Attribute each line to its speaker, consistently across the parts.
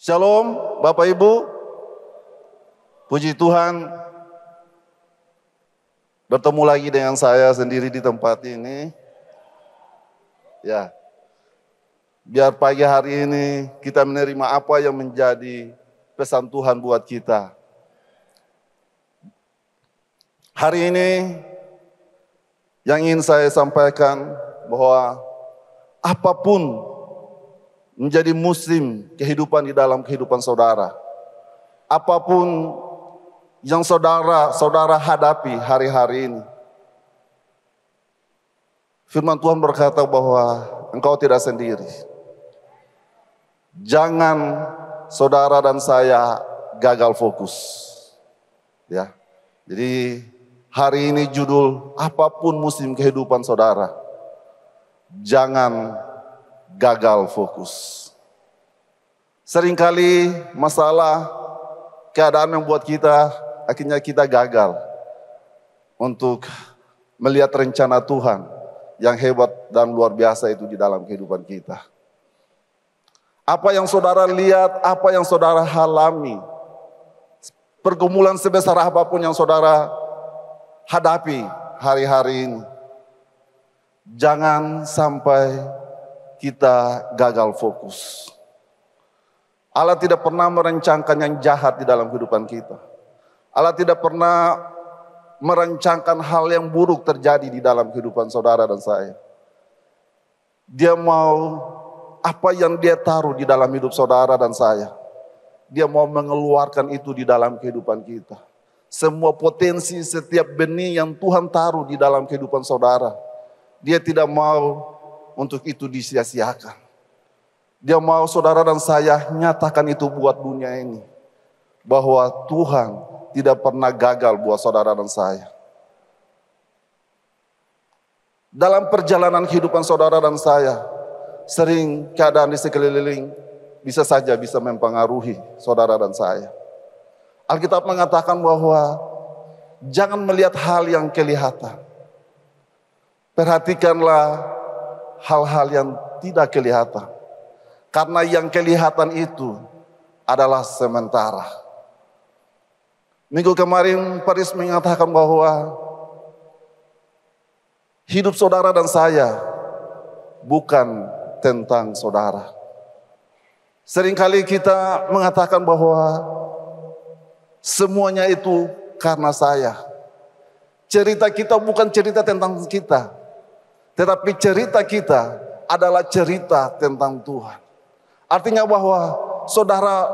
Speaker 1: Shalom Bapak Ibu, puji Tuhan bertemu lagi dengan saya sendiri di tempat ini. Ya, biar pagi hari ini kita menerima apa yang menjadi pesan Tuhan buat kita. Hari ini yang ingin saya sampaikan bahwa apapun menjadi musim kehidupan di dalam kehidupan saudara. Apapun yang saudara hadapi hari-hari ini. Firman Tuhan berkata bahwa engkau tidak sendiri. Jangan saudara dan saya gagal fokus. Ya. Jadi hari ini judul apapun musim kehidupan saudara. Jangan gagal fokus. Seringkali masalah keadaan membuat akhirnya kita gagal untuk melihat rencana Tuhan yang hebat dan luar biasa itu di dalam kehidupan kita. Apa yang saudara lihat, apa yang saudara alami, pergumulan sebesar apapun yang saudara hadapi hari-hari ini, jangan sampai kita gagal fokus. Allah tidak pernah merencangkan yang jahat di dalam kehidupan kita. Allah tidak pernah merencangkan hal yang buruk terjadi di dalam kehidupan saudara dan saya. Dia mau apa yang dia taruh di dalam hidup saudara dan saya. Dia mau mengeluarkan itu di dalam kehidupan kita. Semua potensi setiap benih yang Tuhan taruh di dalam kehidupan saudara, dia tidak mau untuk itu disia-siakan. Dia mau saudara dan saya nyatakan itu buat dunia ini. Bahwa Tuhan tidak pernah gagal buat saudara dan saya. Dalam perjalanan kehidupan saudara dan saya, sering keadaan di sekeliling bisa mempengaruhi saudara dan saya. Alkitab mengatakan bahwa jangan melihat hal yang kelihatan. Perhatikanlah hal-hal yang tidak kelihatan. Karena yang kelihatan itu adalah sementara. Minggu kemarin Paris mengatakan bahwa hidup saudara dan saya bukan tentang saudara. Seringkali kita mengatakan bahwa semuanya itu karena saya. Cerita kita bukan cerita tentang kita, tetapi cerita kita adalah cerita tentang Tuhan. Artinya bahwa saudara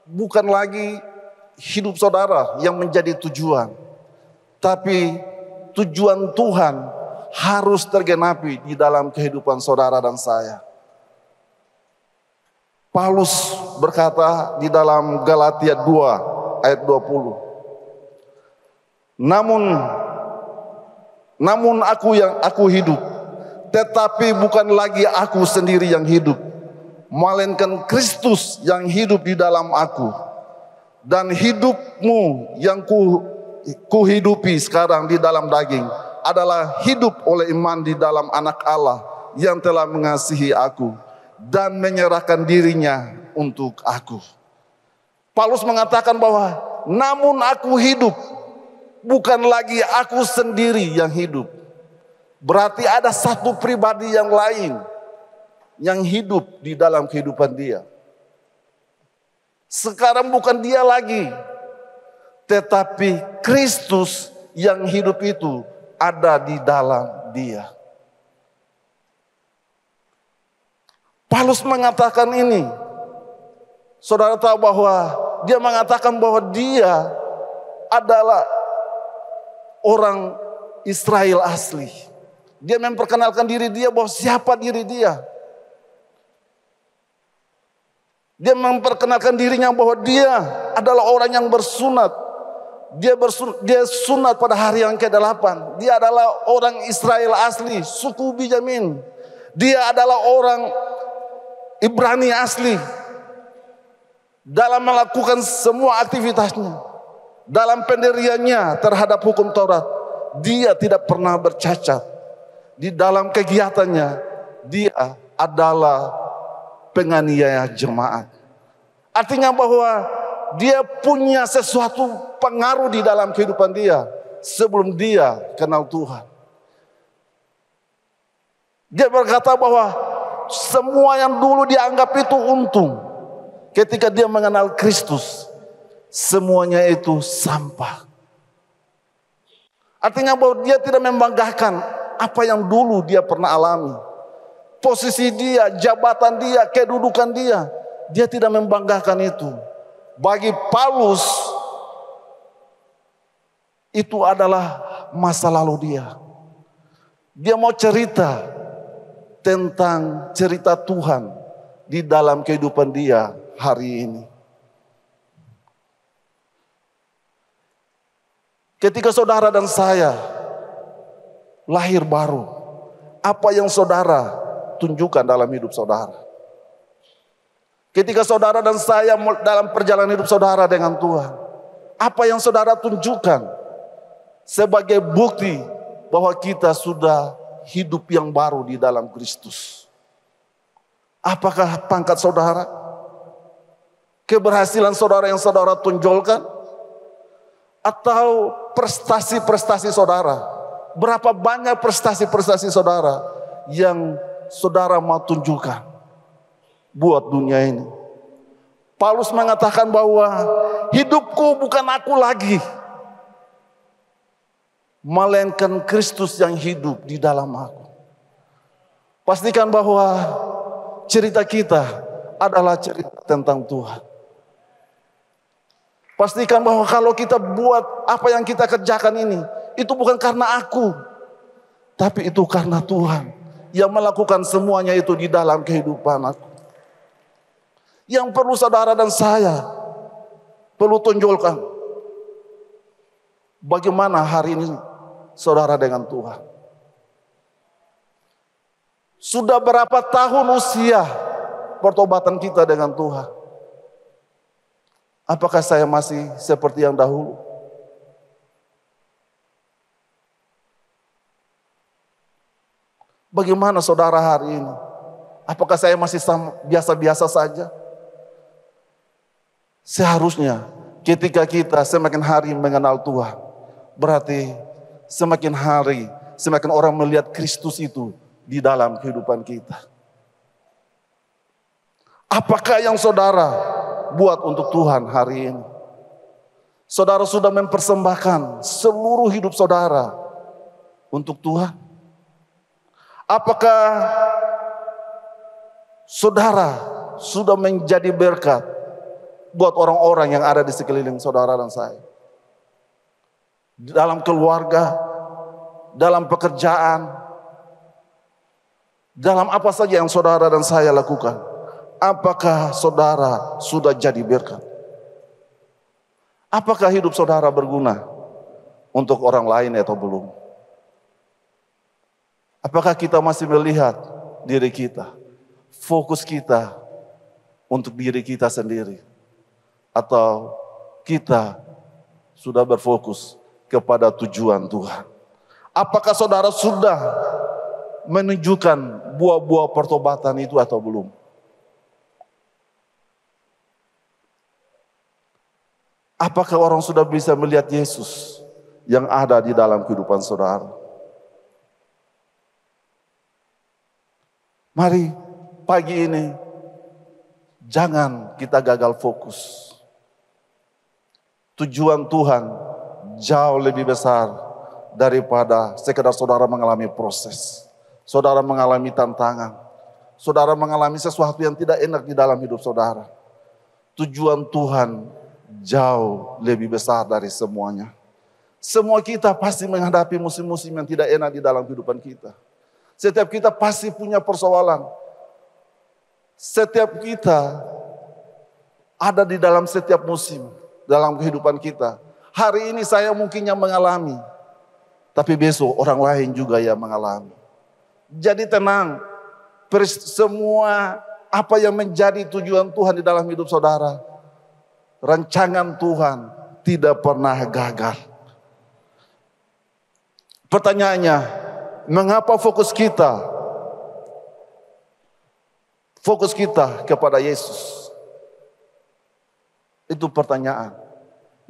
Speaker 1: bukan lagi hidup saudara yang menjadi tujuan. Tapi tujuan Tuhan harus tergenapi di dalam kehidupan saudara dan saya. Paulus berkata di dalam Galatia 2 ayat 20. Namun aku hidup, tetapi bukan lagi aku sendiri yang hidup, melainkan Kristus yang hidup di dalam aku. Dan hidupmu yang kuhidupi sekarang di dalam daging adalah hidup oleh iman di dalam Anak Allah yang telah mengasihi aku dan menyerahkan dirinya untuk aku. Paulus mengatakan bahwa namun aku hidup, bukan lagi aku sendiri yang hidup. Berarti ada satu pribadi yang lain yang hidup di dalam kehidupan dia. Sekarang bukan dia lagi, tetapi Kristus yang hidup itu ada di dalam dia. Paulus mengatakan ini. Saudara tahu bahwa dia mengatakan bahwa dia adalah orang Israel asli. Dia memperkenalkan diri dia bahwa siapa diri dia. Dia memperkenalkan dirinya bahwa dia adalah orang yang bersunat. Dia sunat pada hari yang ke-8. Dia adalah orang Israel asli, suku Benyamin. Dia adalah orang Ibrani asli. Dalam melakukan semua aktivitasnya, dalam pendiriannya terhadap hukum Taurat, dia tidak pernah bercacat. Di dalam kegiatannya, dia adalah penganiaya jemaat. Artinya bahwa dia punya sesuatu pengaruh di dalam kehidupan dia sebelum dia kenal Tuhan. Dia berkata bahwa semua yang dulu dianggap itu untung, ketika dia mengenal Kristus, semuanya itu sampah. Artinya bahwa dia tidak membanggakan apa yang dulu dia pernah alami. Posisi dia, jabatan dia, kedudukan dia, dia tidak membanggakan itu. Bagi Paulus, itu adalah masa lalu dia. Dia mau cerita tentang cerita Tuhan di dalam kehidupan dia hari ini. Ketika saudara dan saya lahir baru, apa yang saudara tunjukkan dalam hidup saudara? Ketika saudara dan saya dalam perjalanan hidup saudara dengan Tuhan, apa yang saudara tunjukkan sebagai bukti bahwa kita sudah hidup yang baru di dalam Kristus? Apakah pangkat saudara? Keberhasilan saudara yang saudara tonjolkan? Atau prestasi-prestasi saudara? Berapa banyak prestasi-prestasi saudara yang saudara mau tunjukkan buat dunia ini? Paulus mengatakan bahwa hidupku bukan aku lagi, melainkan Kristus yang hidup di dalam aku. Pastikan bahwa cerita kita adalah cerita tentang Tuhan. Pastikan bahwa kalau kita buat apa yang kita kerjakan ini, itu bukan karena aku, tapi itu karena Tuhan yang melakukan semuanya itu di dalam kehidupan aku. Yang perlu saudara dan saya perlu tonjolkan, bagaimana hari ini saudara dengan Tuhan. Sudah berapa tahun usia pertobatan kita dengan Tuhan? Apakah saya masih seperti yang dahulu? Bagaimana saudara hari ini? Apakah saya masih biasa-biasa saja? Seharusnya ketika kita semakin hari mengenal Tuhan, berarti semakin hari, semakin orang melihat Kristus itu di dalam kehidupan kita. Apakah yang saudara buat untuk Tuhan hari ini? Saudara sudah mempersembahkan seluruh hidup saudara untuk Tuhan? Apakah saudara sudah menjadi berkat buat orang-orang yang ada di sekeliling saudara dan saya? Dalam keluarga, dalam pekerjaan, dalam apa saja yang saudara dan saya lakukan, apakah saudara sudah jadi berkat? Apakah hidup saudara berguna untuk orang lain atau belum? Apakah kita masih melihat diri kita, fokus kita untuk diri kita sendiri, atau kita sudah berfokus kepada tujuan Tuhan? Apakah saudara sudah menunjukkan buah-buah pertobatan itu atau belum? Apakah orang sudah bisa melihat Yesus yang ada di dalam kehidupan saudara? Mari pagi ini jangan kita gagal fokus. Tujuan Tuhan jauh lebih besar daripada sekedar saudara mengalami proses. Saudara mengalami tantangan. Saudara mengalami sesuatu yang tidak enak di dalam hidup saudara. Tujuan Tuhan jauh lebih besar dari semuanya. Semua kita pasti menghadapi musim-musim yang tidak enak di dalam kehidupan kita. Setiap kita pasti punya persoalan. Setiap kita ada di dalam setiap musim dalam kehidupan kita. Hari ini saya mungkin yang mengalami, tapi besok orang lain juga yang mengalami. Jadi tenang, semua apa yang menjadi tujuan Tuhan di dalam hidup saudara, rancangan Tuhan tidak pernah gagal. Pertanyaannya, mengapa fokus kita kepada Yesus? Itu pertanyaan.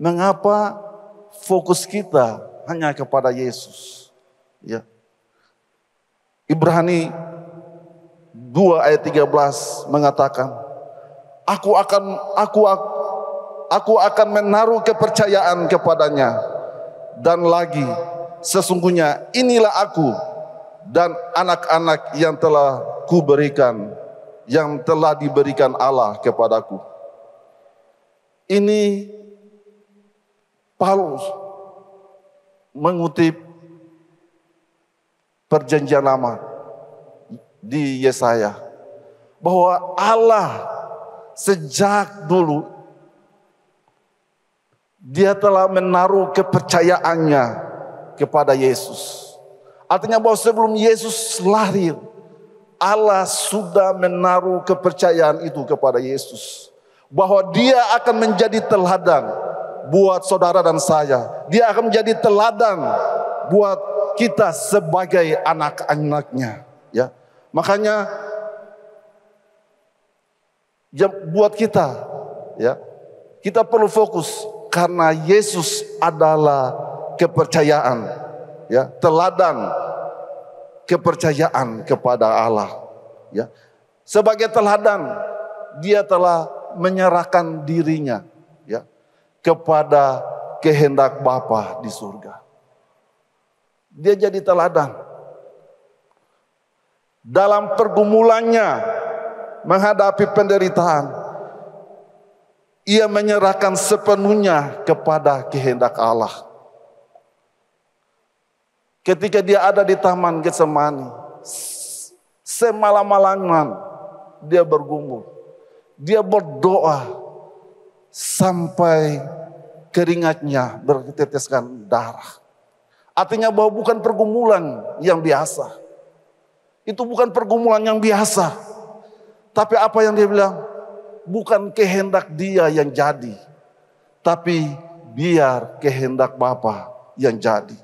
Speaker 1: Mengapa fokus kita hanya kepada Yesus? Ya. Ibrani 2 ayat 13 mengatakan, Aku akan menaruh kepercayaan kepadanya. Dan lagi, sesungguhnya inilah aku dan anak-anak yang telah kuberikan, yang telah diberikan Allah kepadaku. Ini Paulus mengutip perjanjian lama di Yesaya, bahwa Allah sejak dulu Dia telah menaruh kepercayaannya kepada Yesus. Artinya bahwa sebelum Yesus lahir, Allah sudah menaruh kepercayaan itu kepada Yesus. Bahwa Dia akan menjadi teladan buat saudara dan saya. Dia akan menjadi teladan buat kita sebagai anak-anaknya. Ya, makanya ya, buat kita, ya, kita perlu fokus. Karena Yesus adalah kepercayaan, ya, teladan kepercayaan kepada Allah, ya. Sebagai teladan, Dia telah menyerahkan dirinya, ya, kepada kehendak Bapa di surga. Dia jadi teladan. Dalam pergumulannya menghadapi penderitaan, Ia menyerahkan sepenuhnya kepada kehendak Allah. Ketika Dia ada di Taman Getsemani, semalam-malaman Dia bergumul. Dia berdoa sampai keringatnya berteteskan darah. Artinya bahwa bukan pergumulan yang biasa. Itu bukan pergumulan yang biasa. Tapi apa yang Dia bilang? Bukan kehendak Dia yang jadi, tapi biar kehendak Bapa yang jadi.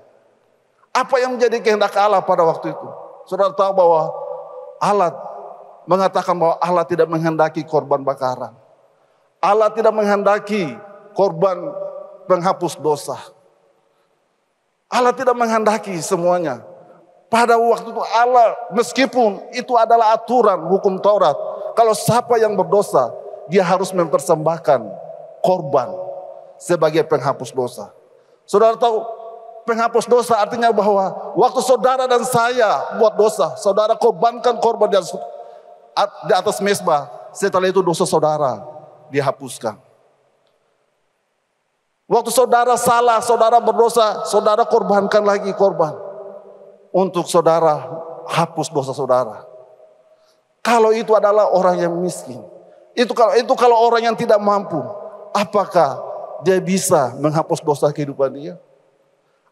Speaker 1: Apa yang menjadi kehendak Allah pada waktu itu? Saudara tahu bahwa Allah mengatakan bahwa Allah tidak menghendaki korban bakaran. Allah tidak menghendaki korban penghapus dosa. Allah tidak menghendaki semuanya. Pada waktu itu Allah, meskipun itu adalah aturan hukum Taurat, kalau siapa yang berdosa, dia harus mempersembahkan korban sebagai penghapus dosa. Saudara tahu, penghapus dosa artinya bahwa waktu saudara dan saya buat dosa, saudara korbankan korban di atas mezbah. Setelah itu dosa saudara dihapuskan. Waktu saudara salah, saudara berdosa, saudara korbankan lagi korban untuk saudara hapus dosa saudara. Kalau itu adalah orang yang miskin, itu kalau orang yang tidak mampu, apakah dia bisa menghapus dosa kehidupan dia?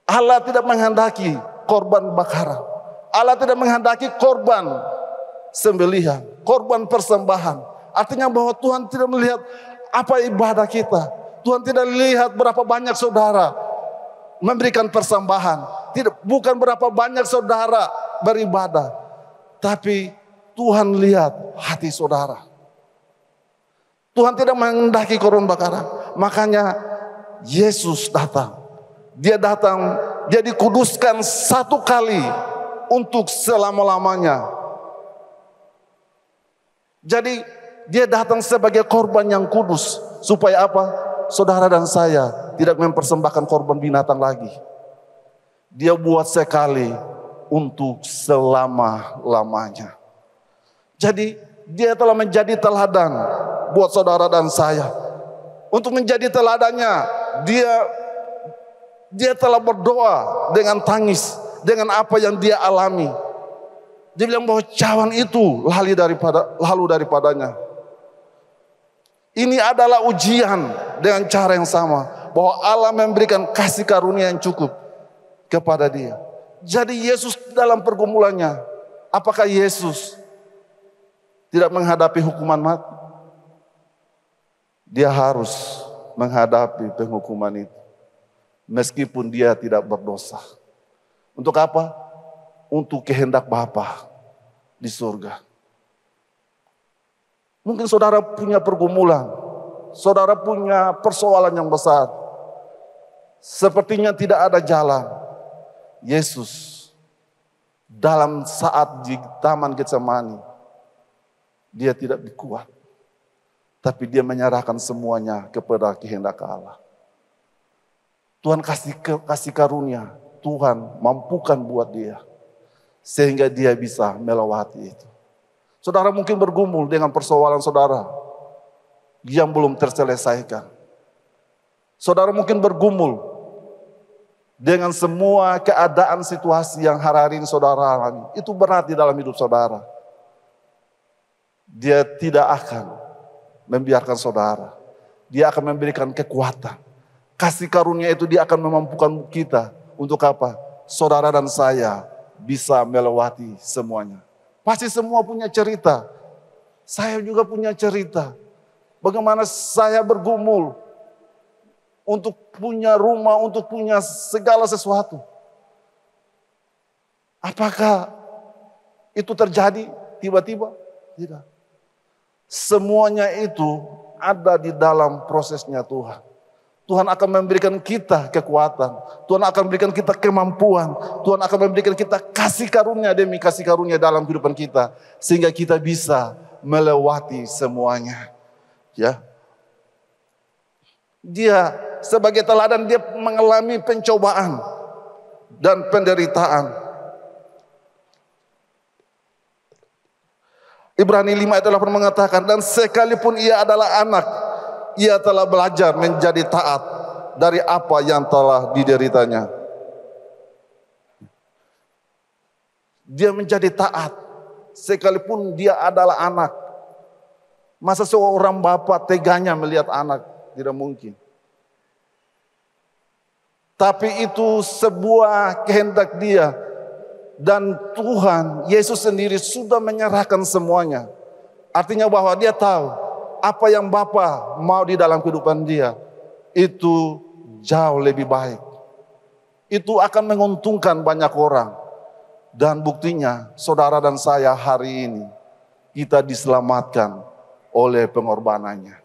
Speaker 1: Allah tidak menghendaki korban bakaran. Allah tidak menghendaki korban sembelihan, korban persembahan. Artinya bahwa Tuhan tidak melihat apa ibadah kita. Tuhan tidak lihat berapa banyak saudara memberikan persembahan. Bukan berapa banyak saudara beribadah. Tapi Tuhan lihat hati saudara. Tuhan tidak menghendaki korban bakaran. Makanya Yesus datang. Dia datang, Dia dikuduskan satu kali untuk selama-lamanya. Jadi Dia datang sebagai korban yang kudus. Supaya apa? Saudara dan saya tidak mempersembahkan korban binatang lagi. Dia buat sekali untuk selama-lamanya. Jadi Dia telah menjadi teladan buat saudara dan saya. Untuk menjadi teladannya, dia telah berdoa dengan tangis, dengan apa yang dia alami. Dia bilang bahwa cawan itu lalu daripadanya. Ini adalah ujian dengan cara yang sama, bahwa Allah memberikan kasih karunia yang cukup kepada dia. Jadi Yesus dalam pergumulannya, apakah Yesus tidak menghadapi hukuman mati? Dia harus menghadapi penghukuman itu. Meskipun dia tidak berdosa. Untuk apa? Untuk kehendak Bapa di surga. Mungkin saudara punya pergumulan. saudara punya persoalan yang besar. Sepertinya tidak ada jalan. Yesus dalam saat di Taman Getsemani, dia tidak kuat. Tapi dia menyerahkan semuanya kepada kehendak Allah. Tuhan kasih karunia, Tuhan mampukan buat dia. Sehingga dia bisa melewati itu. Saudara mungkin bergumul dengan persoalan saudara yang belum terselesaikan. Saudara mungkin bergumul dengan semua keadaan situasi yang hari ini saudara alami. Itu berat di dalam hidup saudara. Dia tidak akan membiarkan saudara. Dia akan memberikan kekuatan. Kasih karunia itu dia akan memampukan kita. Untuk apa? Saudara dan saya bisa melewati semuanya. Pasti semua punya cerita. Saya juga punya cerita. Bagaimana saya bergumul untuk punya rumah, untuk punya segala sesuatu. Apakah itu terjadi tiba-tiba? Tidak. Semuanya itu ada di dalam prosesnya Tuhan. Tuhan akan memberikan kita kekuatan. Tuhan akan memberikan kita kemampuan. Tuhan akan memberikan kita kasih karunia demi kasih karunia dalam kehidupan kita. Sehingga kita bisa melewati semuanya. Ya, dia sebagai teladan dia mengalami pencobaan dan penderitaan. Ibrani 5 ayat 8 mengatakan, dan sekalipun ia adalah anak, ia telah belajar menjadi taat dari apa yang telah dideritanya. Dia menjadi taat sekalipun dia adalah anak. Masa seorang bapak teganya melihat anak? Tidak mungkin. Tapi itu sebuah kehendak dia. Dan Tuhan, Yesus sendiri sudah menyerahkan semuanya. Artinya bahwa dia tahu apa yang Bapa mau di dalam kehidupan dia. Itu jauh lebih baik. Itu akan menguntungkan banyak orang. Dan buktinya saudara dan saya hari ini kita diselamatkan oleh pengorbanannya.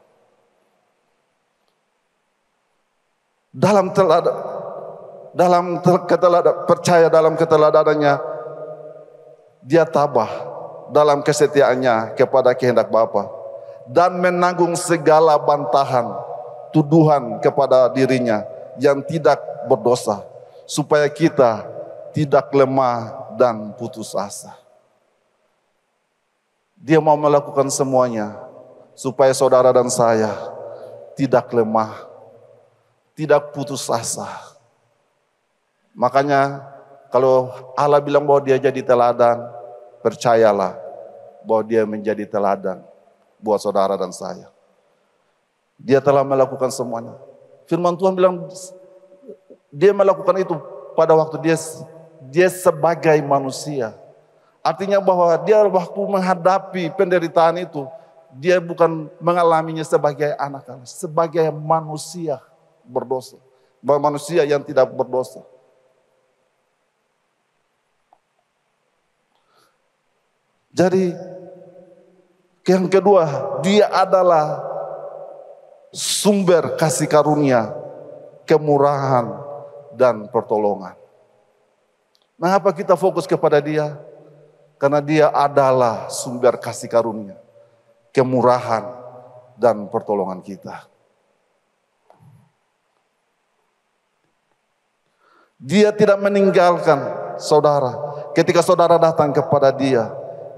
Speaker 1: Percaya dalam keteladanannya, dia tabah dalam kesetiaannya kepada kehendak Bapa dan menanggung segala bantahan, tuduhan kepada dirinya yang tidak berdosa, supaya kita tidak lemah dan putus asa. Dia mau melakukan semuanya supaya saudara dan saya tidak lemah, tidak putus asa. Makanya kalau Allah bilang bahwa dia jadi teladan, percayalah bahwa dia menjadi teladan buat saudara dan saya. Dia telah melakukan semuanya. Firman Tuhan bilang dia melakukan itu pada waktu dia sebagai manusia. Artinya bahwa dia waktu menghadapi penderitaan itu, dia bukan mengalaminya sebagai anak Allah, sebagai manusia berdosa, manusia yang tidak berdosa. Jadi yang kedua, dia adalah sumber kasih karunia, kemurahan, dan pertolongan. Mengapa kita fokus kepada dia? Karena dia adalah sumber kasih karunia, kemurahan, dan pertolongan kita. Dia tidak meninggalkan saudara. Ketika saudara datang kepada dia,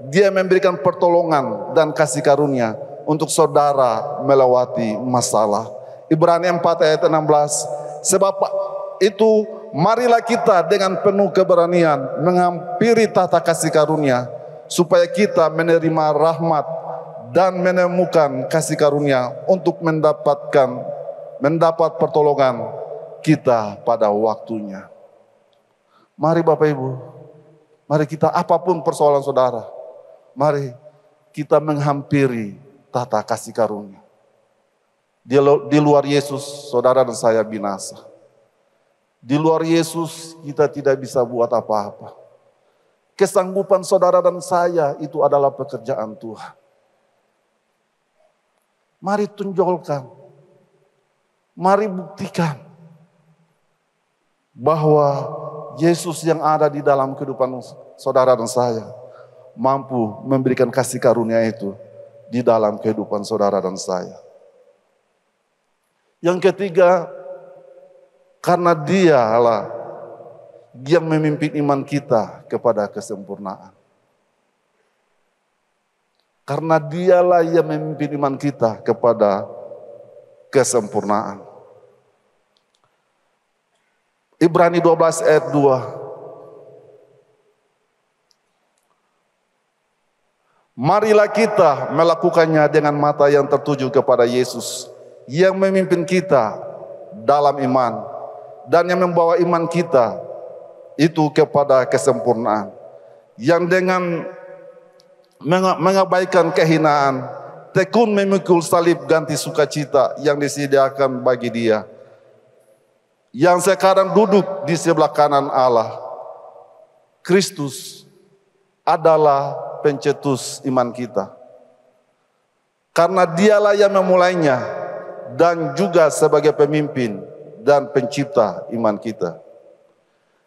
Speaker 1: dia memberikan pertolongan dan kasih karunia untuk saudara melewati masalah. Ibrani 4 ayat 16. Sebab itu marilah kita dengan penuh keberanian menghampiri tahta kasih karunia, supaya kita menerima rahmat dan menemukan kasih karunia untuk mendapat pertolongan kita pada waktunya. Mari Bapak Ibu, mari kita apapun persoalan saudara, mari kita menghampiri tahta kasih karunia. Di luar Yesus, saudara dan saya binasa. Di luar Yesus, kita tidak bisa buat apa-apa. Kesanggupan saudara dan saya itu adalah pekerjaan Tuhan. Mari tunjukkan Mari buktikan bahwa Yesus yang ada di dalam kehidupan saudara dan saya mampu memberikan kasih karunia itu di dalam kehidupan saudara dan saya. Yang ketiga, karena Dialah yang memimpin iman kita kepada kesempurnaan. Karena Dialah yang memimpin iman kita kepada kesempurnaan. Ibrani 12 ayat 2. Marilah kita melakukannya dengan mata yang tertuju kepada Yesus yang memimpin kita dalam iman dan yang membawa iman kita itu kepada kesempurnaan, yang dengan mengabaikan kehinaan tekun memikul salib ganti sukacita yang disediakan bagi Dia yang sekarang duduk di sebelah kanan Allah. Kristus adalah pencetus iman kita. Karena Dialah yang memulainya dan juga sebagai pemimpin dan pencipta iman kita.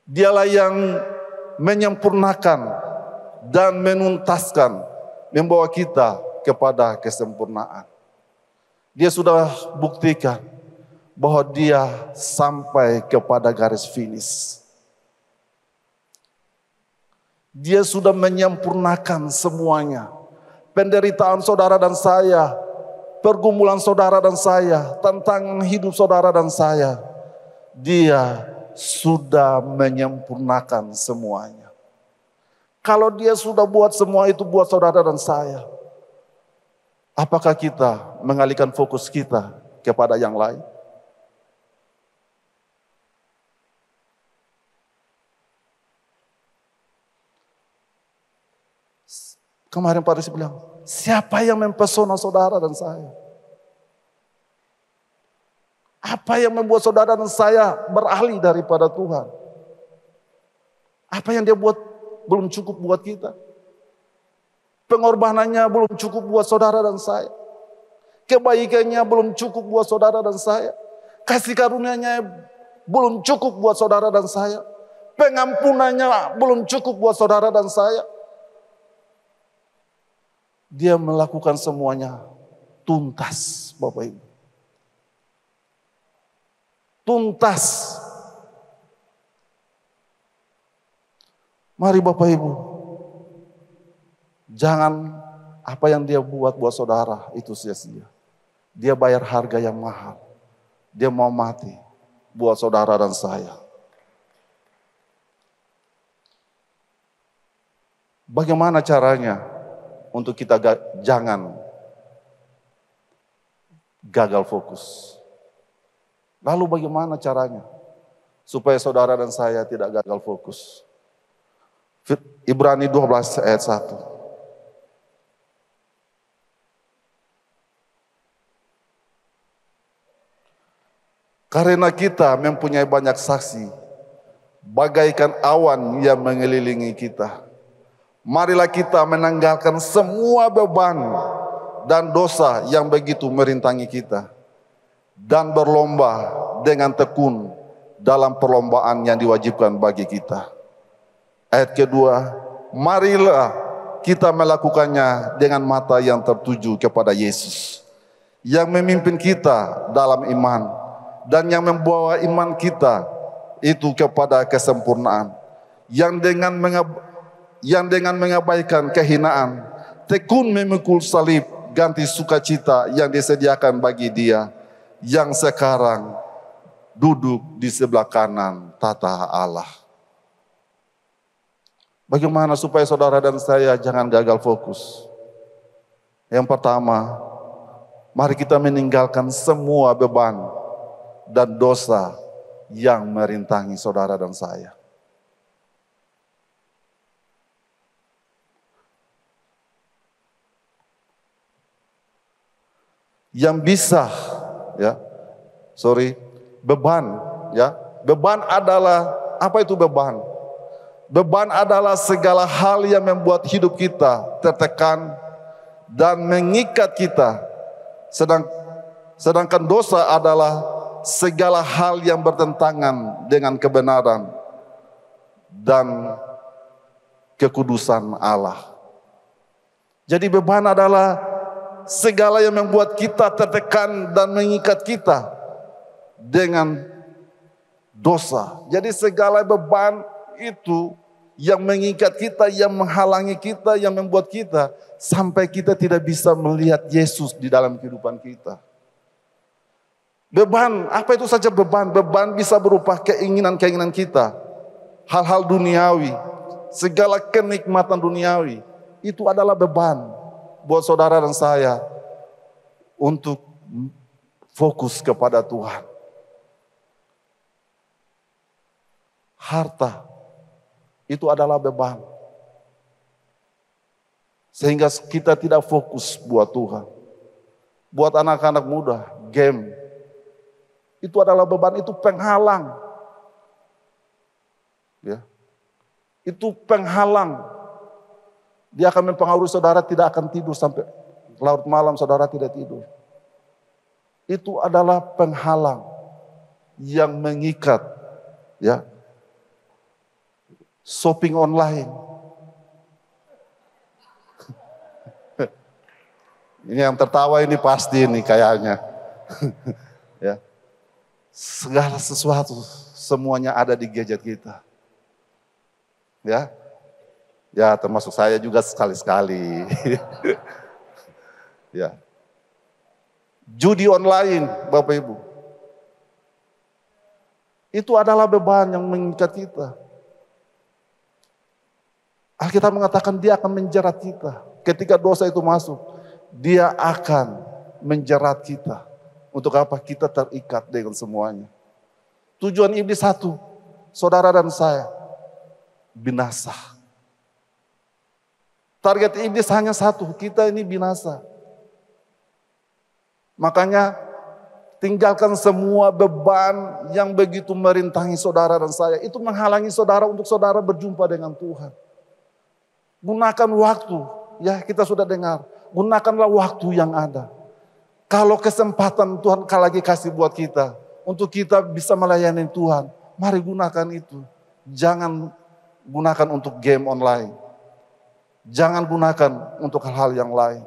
Speaker 1: Dialah yang menyempurnakan dan menuntaskan, membawa kita kepada kesempurnaan. Dia sudah buktikan bahwa Dia sampai kepada garis finish. Dia sudah menyempurnakan semuanya. Penderitaan saudara dan saya, pergumulan saudara dan saya, tantangan hidup saudara dan saya, Dia sudah menyempurnakan semuanya. Kalau Dia sudah buat semua itu buat saudara dan saya, apakah kita mengalihkan fokus kita kepada yang lain? Kemarin Pak Risi bilang, siapa yang mempesona saudara dan saya? Apa yang membuat saudara dan saya beralih daripada Tuhan? Apa yang Dia buat belum cukup buat kita? Pengorbanannya belum cukup buat saudara dan saya. Kebaikannya belum cukup buat saudara dan saya. Kasih karunia-Nya belum cukup buat saudara dan saya. Pengampunannya belum cukup buat saudara dan saya. Dia melakukan semuanya tuntas, Bapak Ibu. Tuntas. Mari Bapak Ibu, jangan apa yang Dia buat saudara itu sia-sia. Dia bayar harga yang mahal. Dia mau mati buat saudara dan saya. Bagaimana caranya untuk kita jangan gagal fokus? Lalu bagaimana caranya supaya saudara dan saya tidak gagal fokus? Ibrani 12 ayat 1. Karena kita mempunyai banyak saksi, bagaikan awan yang mengelilingi kita. Marilah kita menanggalkan semua beban dan dosa yang begitu merintangi kita, dan berlomba dengan tekun dalam perlombaan yang diwajibkan bagi kita. Ayat kedua, marilah kita melakukannya dengan mata yang tertuju kepada Yesus, yang memimpin kita dalam iman, dan yang membawa iman kita itu kepada kesempurnaan, yang dengan mengabaikan kehinaan, tekun memikul salib ganti sukacita yang disediakan bagi Dia yang sekarang duduk di sebelah kanan tata Allah. Bagaimana supaya saudara dan saya jangan gagal fokus? Yang pertama, mari kita meninggalkan semua beban dan dosa yang merintangi saudara dan saya. Yang bisa, beban, beban adalah, apa itu beban? Beban adalah segala hal yang membuat hidup kita tertekan dan mengikat kita. Sedangkan dosa adalah segala hal yang bertentangan dengan kebenaran dan kekudusan Allah. Jadi beban adalah segala yang membuat kita tertekan dan mengikat kita dengan dosa. Jadi segala beban itu yang mengikat kita, yang menghalangi kita, yang membuat kita sampai kita tidak bisa melihat Yesus di dalam kehidupan kita. Beban, apa itu saja beban? Beban bisa berupa keinginan-keinginan kita, hal-hal duniawi, segala kenikmatan duniawi. Itu adalah beban buat saudara dan saya untuk fokus kepada Tuhan. Harta itu adalah beban. Sehingga kita tidak fokus buat Tuhan. Buat anak-anak muda, game. Itu adalah beban, itu penghalang. Ya. Itu penghalang. Dia akan mempengaruhi saudara tidak akan tidur sampai larut malam saudara tidak tidur. Itu adalah penghalang yang mengikat, ya. Shopping online. Ini yang tertawa ini pasti ini kayaknya. Ya. Segala sesuatu semuanya ada di gadget kita. Ya. Ya, termasuk saya juga sekali-sekali. Ya. Judi online, Bapak Ibu. Itu adalah beban yang mengikat kita. Alkitab mengatakan dia akan menjerat kita. Ketika dosa itu masuk, dia akan menjerat kita. Untuk apa? Kita terikat dengan semuanya. Tujuan iblis satu, saudara dan saya, binasa. Target iblis hanya satu, kita ini binasa. Makanya tinggalkan semua beban yang begitu merintangi saudara dan saya. Itu menghalangi saudara untuk saudara berjumpa dengan Tuhan. Gunakan waktu, ya kita sudah dengar. Gunakanlah waktu yang ada. Kalau kesempatan Tuhan lagi kasih buat kita, untuk kita bisa melayani Tuhan, mari gunakan itu. Jangan gunakan untuk game online. Jangan gunakan untuk hal-hal yang lain.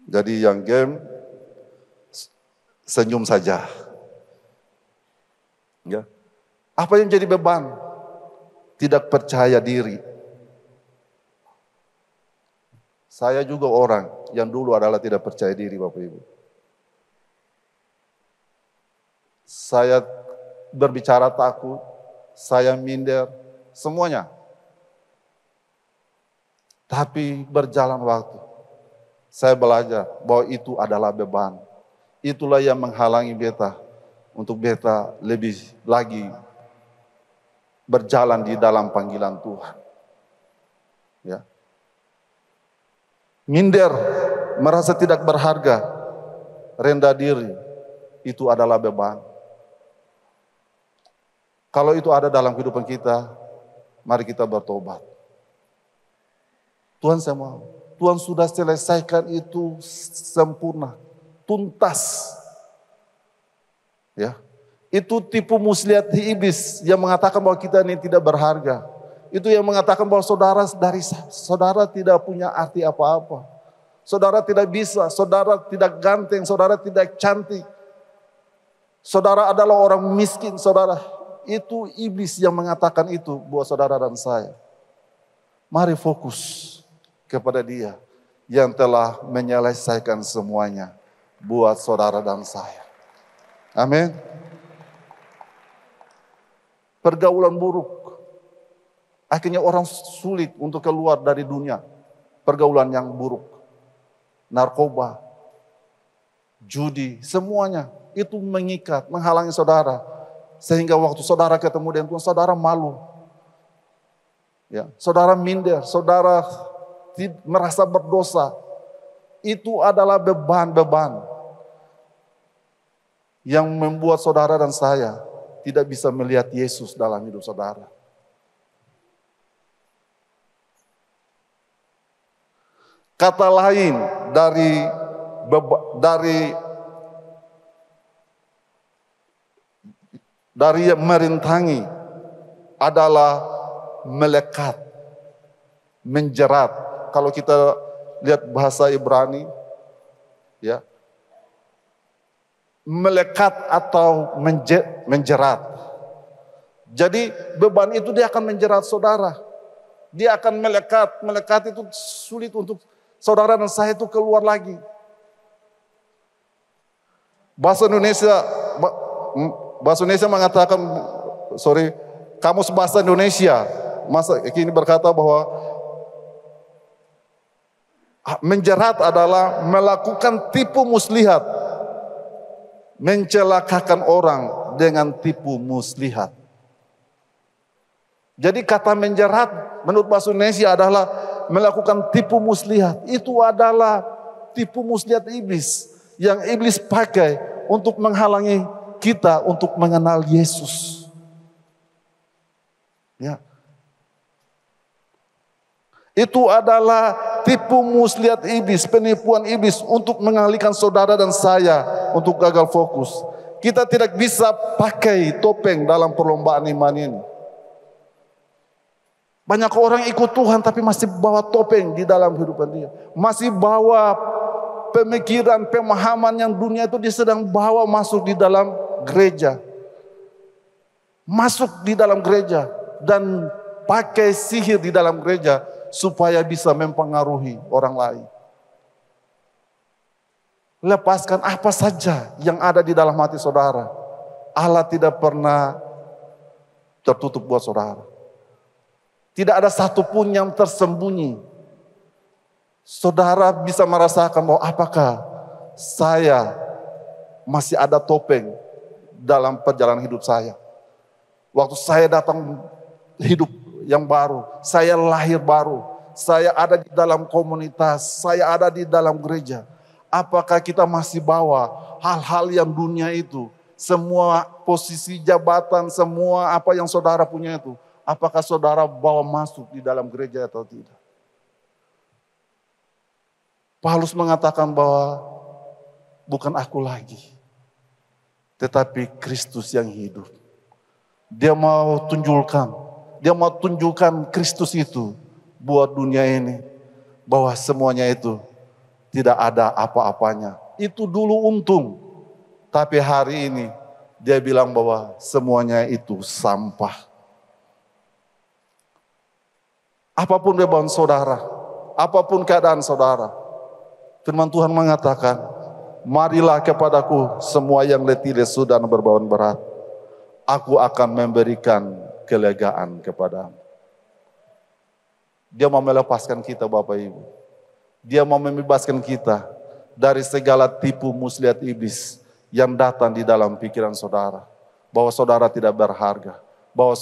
Speaker 1: Jadi yang game, senyum saja. Ya. Apa yang jadi beban? Tidak percaya diri. Saya juga orang yang dulu adalah tidak percaya diri, Bapak Ibu. Saya berbicara takut, saya minder, semuanya. Tapi berjalan waktu, saya belajar bahwa itu adalah beban. Itulah yang menghalangi beta untuk beta lebih lagi berjalan di dalam panggilan Tuhan. Ya. Minder, merasa tidak berharga, rendah diri, itu adalah beban. Kalau itu ada dalam kehidupan kita, mari kita bertobat. Tuhan saya mau, Tuhan sudah selesaikan itu sempurna, tuntas. Ya. Itu tipu muslihat iblis yang mengatakan bahwa kita ini tidak berharga. Itu yang mengatakan bahwa saudara tidak punya arti apa-apa. Saudara tidak bisa, saudara tidak ganteng, saudara tidak cantik. Saudara adalah orang miskin, saudara. Itu iblis yang mengatakan itu buat saudara dan saya. Mari fokus kepada Dia yang telah menyelesaikan semuanya buat saudara dan saya. Amin. Pergaulan buruk. Akhirnya orang sulit untuk keluar dari dunia. Pergaulan yang buruk. Narkoba, judi, semuanya itu mengikat, menghalangi saudara. Sehingga waktu saudara ketemu dengan Tuhan, saudara malu. Ya, saudara minder, saudara merasa berdosa. Itu adalah beban-beban yang membuat saudara dan saya tidak bisa melihat Yesus dalam hidup saudara. Kata lain dari yang merintangi adalah melekat, menjerat. Kalau kita lihat bahasa Ibrani, ya, melekat atau menjerat. Jadi beban itu dia akan menjerat saudara. Dia akan melekat. Melekat itu sulit untuk saudara dan saya itu keluar lagi. Bahasa Indonesia mengatakan, Kamus Bahasa Indonesia kini berkata bahwa menjerat adalah melakukan tipu muslihat, mencelakakan orang dengan tipu muslihat. Jadi kata menjerat menurut bahasa Indonesia adalah melakukan tipu muslihat. Itu adalah tipu muslihat iblis yang iblis pakai untuk menghalangi kita untuk mengenal Yesus. Ya. Itu adalah tipu muslihat iblis, penipuan iblis untuk mengalihkan saudara dan saya untuk gagal fokus. Kita tidak bisa pakai topeng dalam perlombaan iman ini. Banyak orang ikut Tuhan tapi masih bawa topeng di dalam kehidupan dia. Masih bawa pemikiran, pemahaman yang dunia itu dia sedang bawa masuk di dalam gereja. Masuk di dalam gereja dan pakai sihir di dalam gereja supaya bisa mempengaruhi orang lain. Lepaskan apa saja yang ada di dalam hati saudara. Allah tidak pernah tertutup buat saudara. Tidak ada satupun yang tersembunyi. Saudara bisa merasakan bahwa apakah saya masih ada topeng dalam perjalanan hidup saya. Waktu saya datang hidup yang baru, saya lahir baru, saya ada di dalam komunitas, saya ada di dalam gereja. Apakah kita masih bawa hal-hal yang dunia itu, semua posisi jabatan, semua apa yang saudara punya itu, apakah saudara bawa masuk di dalam gereja atau tidak? Paulus mengatakan bahwa bukan aku lagi, tetapi Kristus yang hidup. Dia mau tunjukkan Kristus itu buat dunia ini, bahwa semuanya itu tidak ada apa-apanya. Itu dulu untung, tapi hari ini dia bilang bahwa semuanya itu sampah. Apapun beban saudara, apapun keadaan saudara, firman Tuhan mengatakan, marilah kepadaku semua yang letih lesu dan berbeban berat, aku akan memberikan kelegaan kepadamu. Dia mau melepaskan kita Bapak Ibu. Dia mau membebaskan kita dari segala tipu muslihat iblis yang datang di dalam pikiran saudara. Bahwa saudara tidak berharga, bahwa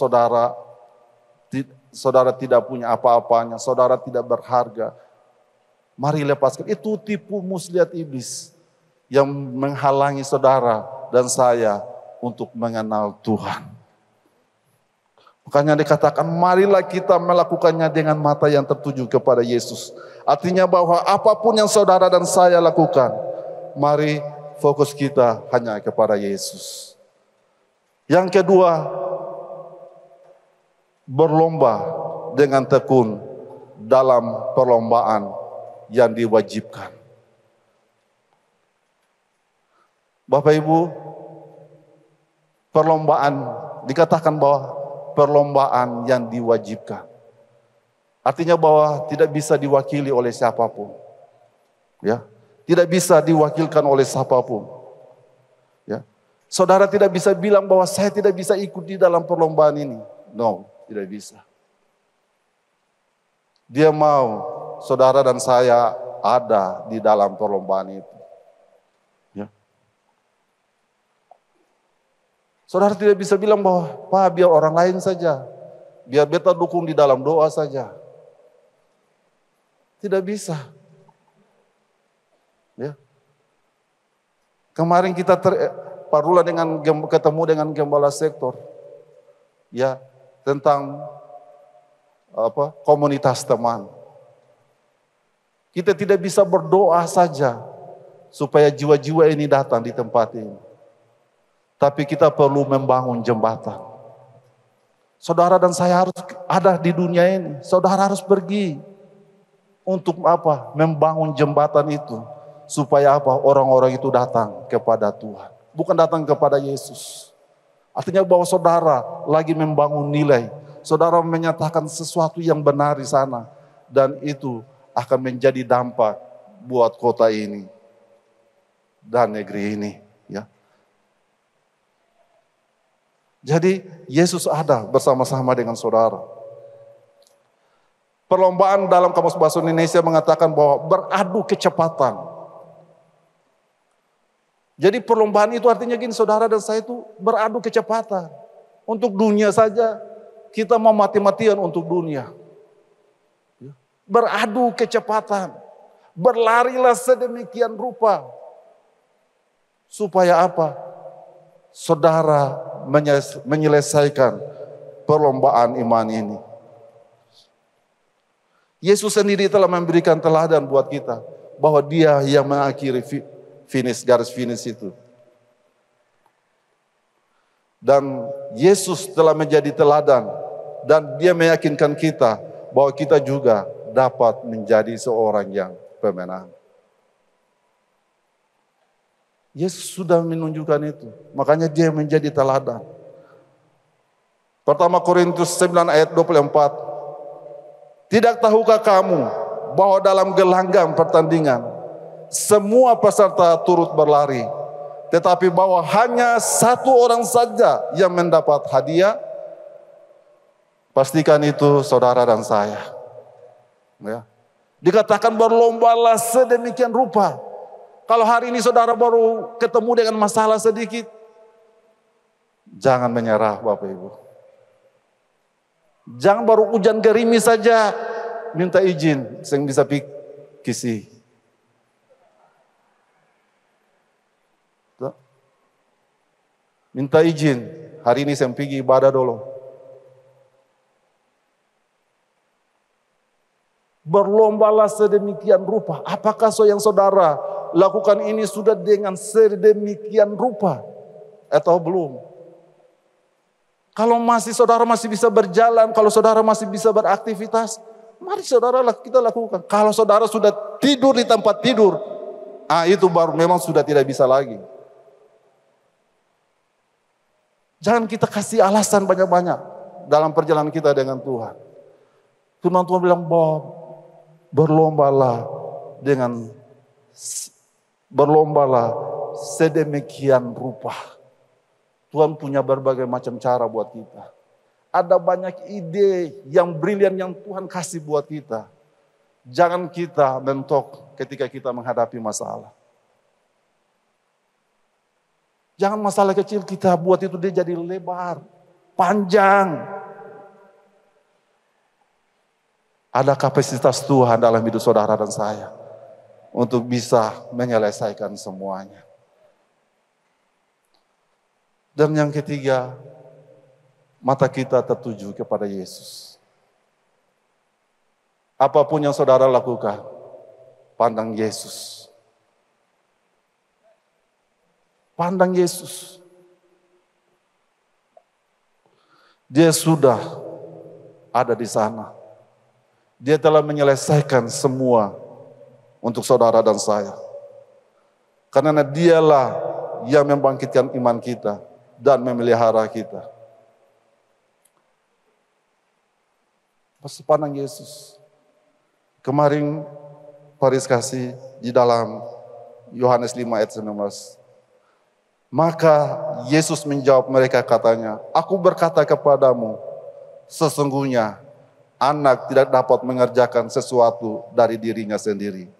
Speaker 1: saudara tidak punya apa-apanya, saudara tidak berharga. Mari lepaskan. Itu tipu muslihat iblis yang menghalangi saudara dan saya untuk mengenal Tuhan. Makanya dikatakan marilah kita melakukannya dengan mata yang tertuju kepada Yesus. Artinya bahwa apapun yang saudara dan saya lakukan, mari fokus kita hanya kepada Yesus. Yang kedua, berlomba dengan tekun dalam perlombaan yang diwajibkan. Bapak Ibu, perlombaan dikatakan bahwa perlombaan yang diwajibkan. Artinya bahwa tidak bisa diwakili oleh siapapun. Ya, tidak bisa diwakilkan oleh siapapun. Ya. Saudara tidak bisa bilang bahwa saya tidak bisa ikut di dalam perlombaan ini. No, tidak bisa. Dia mau saudara dan saya ada di dalam perlombaan itu. Ya. Saudara tidak bisa bilang bahwa, Pak, biar orang lain saja. Biar beta dukung di dalam doa saja. Tidak bisa. Ya. Kemarin kita parula ketemu dengan gembala sektor. Ya, tentang komunitas teman. Kita tidak bisa berdoa saja supaya jiwa-jiwa ini datang di tempat ini. Tapi kita perlu membangun jembatan. Saudara dan saya harus ada di dunia ini. Saudara harus pergi. Untuk apa? Membangun jembatan itu. Supaya apa? Orang-orang itu datang kepada Tuhan. Bukan datang kepada Yesus. Artinya bahwa saudara lagi membangun nilai. Saudara menyatakan sesuatu yang benar di sana. Dan itu akan menjadi dampak buat kota ini. Dan negeri ini. Ya. Jadi Yesus ada bersama-sama dengan saudara. Perlombaan dalam Kamus Bahasa Indonesia mengatakan bahwa beradu kecepatan. Jadi perlombaan itu artinya gini, saudara dan saya itu beradu kecepatan. Untuk dunia saja kita mau mati-matian untuk dunia. Beradu kecepatan. Berlarilah sedemikian rupa. Supaya apa? Saudara menyelesaikan perlombaan iman ini. Yesus sendiri telah memberikan teladan buat kita. Bahwa dia yang mengakhiri garis finish itu. Dan Yesus telah menjadi teladan. Dan dia meyakinkan kita bahwa kita juga dapat menjadi seorang yang pemenang. Yesus sudah menunjukkan itu. Makanya dia menjadi teladan. Pertama Korintus 9 ayat 24. Tidak tahukah kamu bahwa dalam gelanggang pertandingan semua peserta turut berlari, tetapi bahwa hanya satu orang saja yang mendapat hadiah? Pastikan itu saudara dan saya. Ya. Dikatakan berlombalah sedemikian rupa. Kalau hari ini saudara baru ketemu dengan masalah sedikit, jangan menyerah Bapak Ibu. Jangan baru hujan gerimis saja, minta izin, saya bisa kisi. Minta izin, hari ini saya pergi ibadah dulu. Berlombalah sedemikian rupa. Apakah yang saudara lakukan ini sudah dengan sedemikian rupa atau belum? Kalau saudara masih bisa berjalan, kalau saudara masih bisa beraktivitas, mari saudara kita lakukan. Kalau saudara sudah tidur di tempat tidur, itu baru memang sudah tidak bisa lagi. Jangan kita kasih alasan banyak-banyak dalam perjalanan kita dengan Tuhan. Firman Tuhan bilang bahwa berlombalah sedemikian rupa. Tuhan punya berbagai macam cara buat kita. Ada banyak ide yang brilian yang Tuhan kasih buat kita. Jangan kita mentok ketika kita menghadapi masalah. Jangan masalah kecil kita buat itu dia jadi lebar, panjang. Ada kapasitas Tuhan dalam hidup saudara dan saya untuk bisa menyelesaikan semuanya. Dan yang ketiga, mata kita tertuju kepada Yesus. Apapun yang saudara lakukan, pandang Yesus. Pandang Yesus. Dia sudah ada di sana. Dia telah menyelesaikan semua untuk saudara dan saya. Karena dialah yang membangkitkan iman kita dan memelihara kita. Pandang Yesus. Kemarin Paris kasih di dalam Yohanes 5 ayat 19. Maka Yesus menjawab mereka katanya, aku berkata kepadamu, sesungguhnya anak tidak dapat mengerjakan sesuatu dari dirinya sendiri,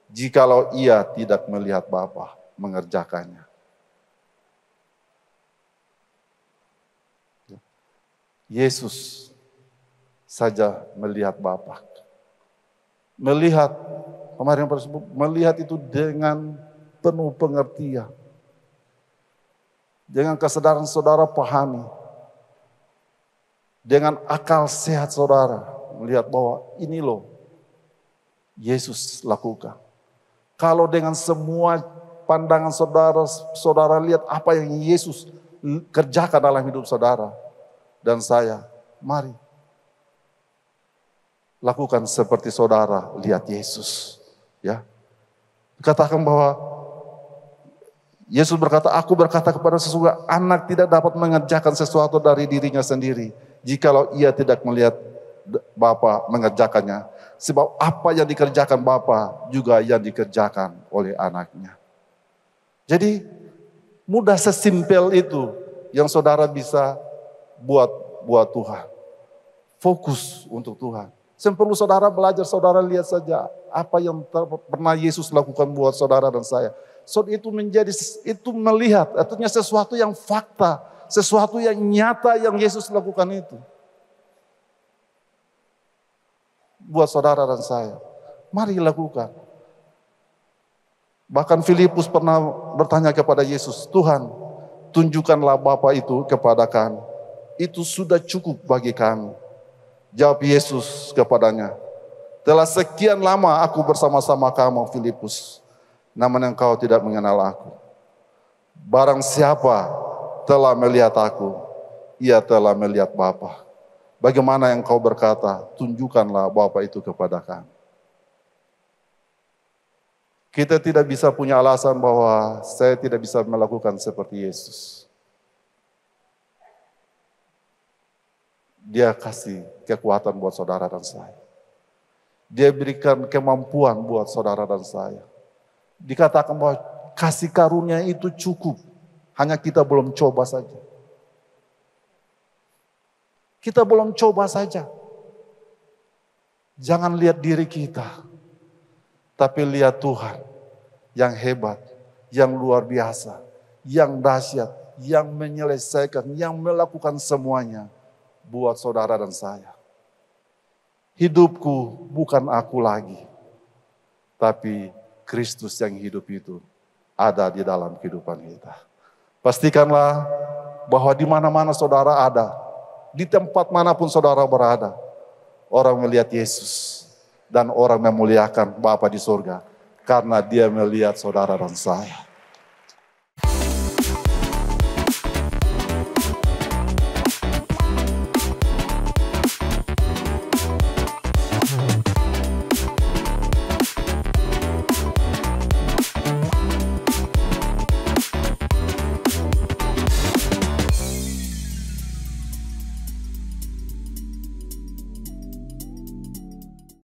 Speaker 1: jikalau ia tidak melihat Bapa mengerjakannya. Yesus saja melihat Bapa. Melihat, kemarin tersebut, melihat itu dengan penuh pengertian. Dengan kesadaran saudara pahami. Dengan akal sehat saudara melihat bahwa ini loh Yesus lakukan. Kalau dengan semua pandangan saudara, saudara lihat apa yang Yesus kerjakan dalam hidup saudara dan saya, mari lakukan seperti saudara lihat Yesus. Ya, katakan bahwa Yesus berkata, aku berkata kepada sesungguhnya anak tidak dapat mengerjakan sesuatu dari dirinya sendiri jikalau ia tidak melihat Bapa mengerjakannya. Sebab apa yang dikerjakan Bapa juga yang dikerjakan oleh anaknya. Jadi mudah sesimpel itu yang saudara bisa buat Tuhan. Fokus untuk Tuhan. Perlu saudara belajar, saudara lihat saja apa yang pernah Yesus lakukan buat saudara dan saya. Itu melihat, artinya sesuatu yang fakta, sesuatu yang nyata yang Yesus lakukan itu. Buat saudara dan saya, mari lakukan. Bahkan Filipus pernah bertanya kepada Yesus, Tuhan, tunjukkanlah Bapa itu kepada kami. Itu sudah cukup bagi kami. Jawab Yesus kepadanya, telah sekian lama aku bersama-sama kamu Filipus, namun engkau tidak mengenal aku. Barang siapa telah melihat aku, ia telah melihat Bapa. Bagaimana yang kau berkata, tunjukkanlah Bapa itu kepada kami. Kita tidak bisa punya alasan bahwa saya tidak bisa melakukan seperti Yesus. Dia kasih kekuatan buat saudara dan saya. Dia berikan kemampuan buat saudara dan saya. Dikatakan bahwa kasih karunia itu cukup. Hanya kita belum coba saja. Kita belum coba saja. Jangan lihat diri kita. Tapi lihat Tuhan yang hebat, yang luar biasa, yang dahsyat, yang menyelesaikan, yang melakukan semuanya buat saudara dan saya. Hidupku bukan aku lagi, tapi Kristus yang hidup itu ada di dalam kehidupan kita. Pastikanlah bahwa di mana-mana saudara ada, di tempat manapun saudara berada, orang melihat Yesus dan orang memuliakan Bapa di surga karena dia melihat saudara dan saya.